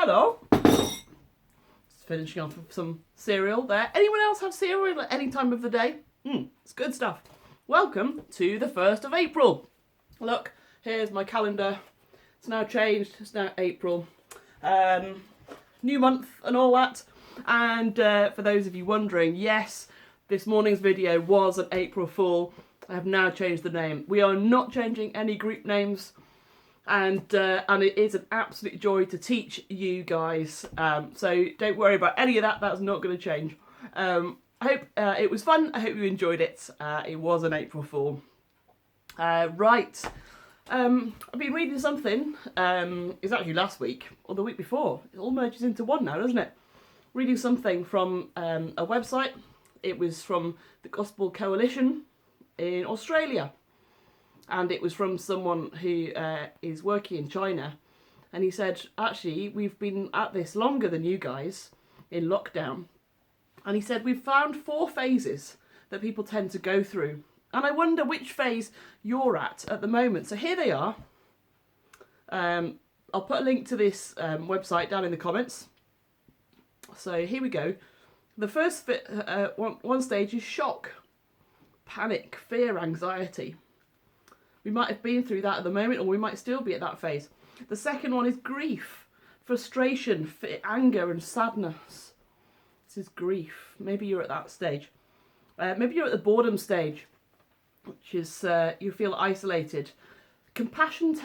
Hello. Just finishing off with some cereal there. Anyone else have cereal at any time of the day? It's good stuff. Welcome to the 1st of April. Look, here's my calendar. It's now changed. It's now April. New month and all that. And for those of you wondering, yes, this morning's video was an April Fool. I have now changed the name. We are not changing any group names. And it is an absolute joy to teach you guys. So don't worry about any of that. That's not going to change. I hope it was fun. I hope you enjoyed it. It was an April Fool. Right. I've been reading something. It's actually last week or the week before. It all merges into one now, doesn't it? Reading something from a website. It was from the Gospel Coalition in Australia. And it was from someone who is working in China. And he said, actually, we've been at this longer than you guys in lockdown. And he said, we've found 4 phases that people tend to go through. And I wonder which phase you're at the moment. So here they are. I'll put a link to this website down in the comments. So here we go. The first one stage is shock, panic, fear, anxiety. We might have been through that at the moment, or we might still be at that phase. The second one is grief, frustration, anger and sadness. This is grief. Maybe you're at that stage. Maybe you're at the boredom stage, which is you feel isolated. Compassion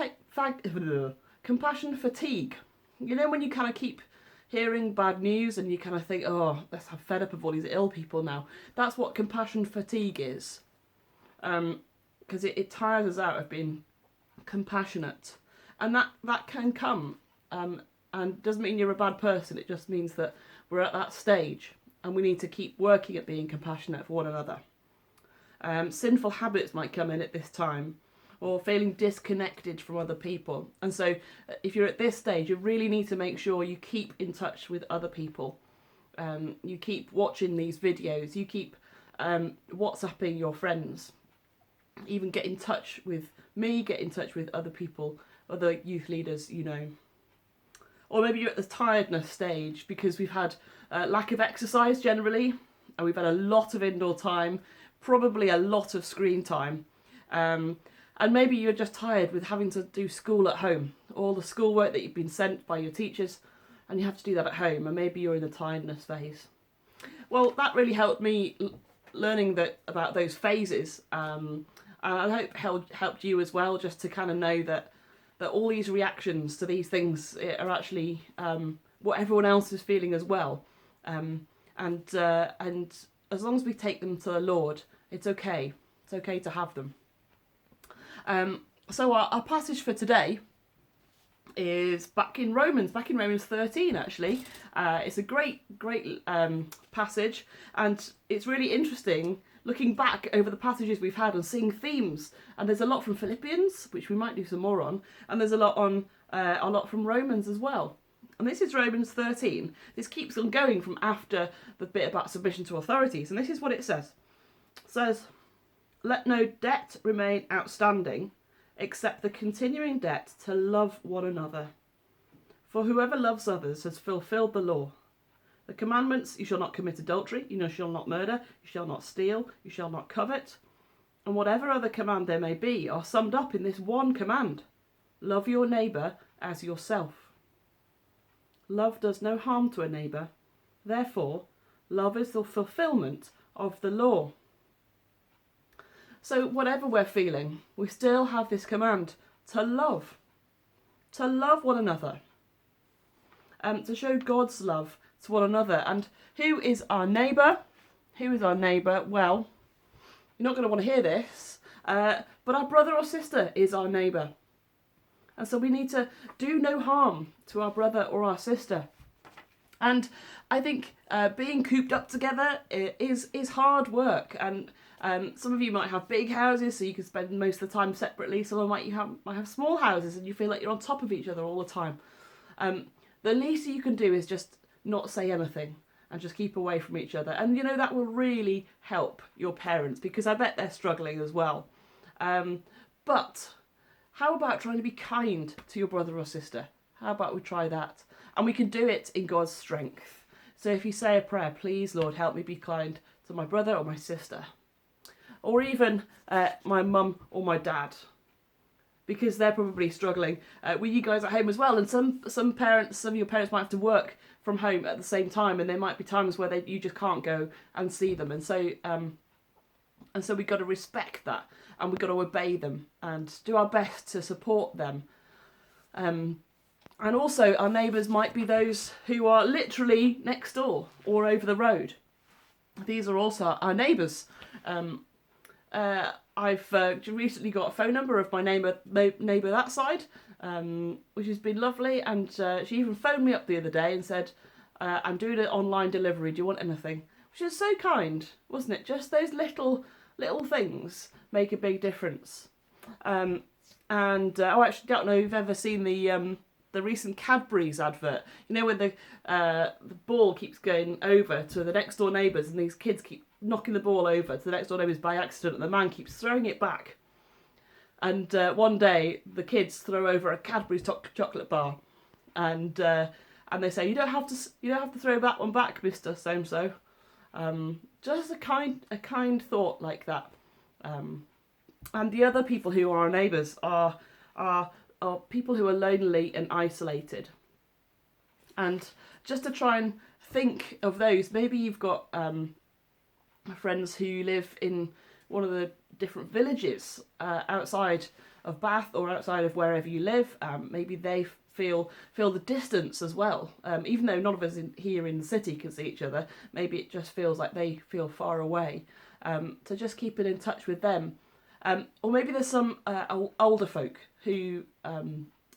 fatigue. You know when you kind of keep hearing bad news and you kind of think, oh, let's have fed up of all these ill people now. That's what compassion fatigue is. Because it tires us out of being compassionate. And that can come. And doesn't mean you're a bad person. It just means that we're at that stage. And we need to keep working at being compassionate for one another. Sinful habits might come in at this time. Or feeling disconnected from other people. And so if you're at this stage, you really need to make sure you keep in touch with other people. You keep watching these videos. You keep WhatsApping your friends. Even get in touch with me, get in touch with other people, other youth leaders, you know. Or maybe you're at the tiredness stage because we've had lack of exercise generally, and we've had a lot of indoor time, probably a lot of screen time. And maybe you're just tired with having to do school at home, all the schoolwork that you've been sent by your teachers, and you have to do that at home, and maybe you're in the tiredness phase. Well, that really helped me learning about those phases. And I hope helped you as well, just to kind of know that all these reactions to these things are actually what everyone else is feeling as well. And as long as we take them to the Lord, it's okay. It's okay to have them. So our passage for today is back in Romans 13 actually. It's a great passage, and it's really interesting looking back over the passages we've had and seeing themes. And there's a lot from Philippians, which we might do some more on, and there's a lot from Romans as well. And this is Romans 13. This keeps on going from after the bit about submission to authorities, and this is what it says. It says, "Let no debt remain outstanding, except the continuing debt to love one another. For whoever loves others has fulfilled the law. The commandments, you shall not commit adultery, you shall not murder, you shall not steal, you shall not covet, and whatever other command there may be, are summed up in this one command. Love your neighbour as yourself. Love does no harm to a neighbour. Therefore, love is the fulfilment of the law." So whatever we're feeling, we still have this command to love one another, to show God's love to one another. And who is our neighbour? Who is our neighbour? Well, you're not going to want to hear this, but our brother or sister is our neighbour. And so we need to do no harm to our brother or our sister. And I think being cooped up together is hard work. And some of you might have big houses, so you can spend most of the time separately. Some might have small houses, and you feel like you're on top of each other all the time. The least you can do is just not say anything and just keep away from each other. And, you know, that will really help your parents, because I bet they're struggling as well. But how about trying to be kind to your brother or sister? How about we try that? And we can do it in God's strength. So if you say a prayer, please, Lord, help me be kind to my brother or my sister. Or even my mum or my dad. Because they're probably struggling with you guys at home as well. And some of your parents might have to work from home at the same time. And there might be times where you just can't go and see them. And so we've got to respect that. And we've got to obey them and do our best to support them. And also, our neighbours might be those who are literally next door or over the road. These are also our neighbours. I've recently got a phone number of my neighbour that side, which has been lovely. And she even phoned me up the other day and said, I'm doing an online delivery. Do you want anything? Which is so kind, wasn't it? Just those little things make a big difference. I actually don't know if you've ever seen the recent Cadbury's advert. You know, when the ball keeps going over to the next door neighbours and these kids keep knocking the ball over to the next door neighbours by accident, and the man keeps throwing it back. And one day the kids throw over a Cadbury's chocolate bar, and they say, you don't have to throw that one back, Mr. So-and-so. Just a kind thought like that. And the other people who are our neighbours are people who are lonely and isolated. And just to try and think of those, maybe you've got friends who live in one of the different villages outside of Bath or outside of wherever you live. Maybe they feel the distance as well. Even though none of us here in the city can see each other, maybe it just feels like they feel far away. So just keeping in touch with them. Or maybe there's some older folk who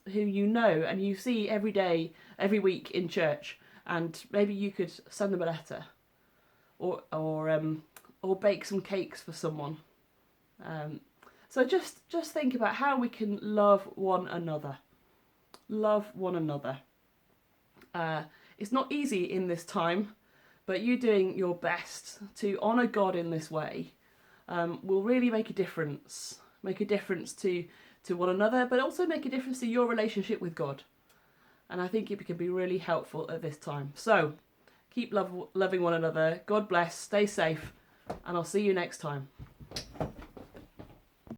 you know and you see every day, every week in church, and maybe you could send them a letter, or bake some cakes for someone. So just think about how we can love one another. Love one another. It's not easy in this time, but you doing your best to honour God in this way will really make a difference. Make a difference to one another, but also make a difference to your relationship with God. And I think it can be really helpful at this time. So, keep loving one another. God bless, stay safe, and I'll see you next time.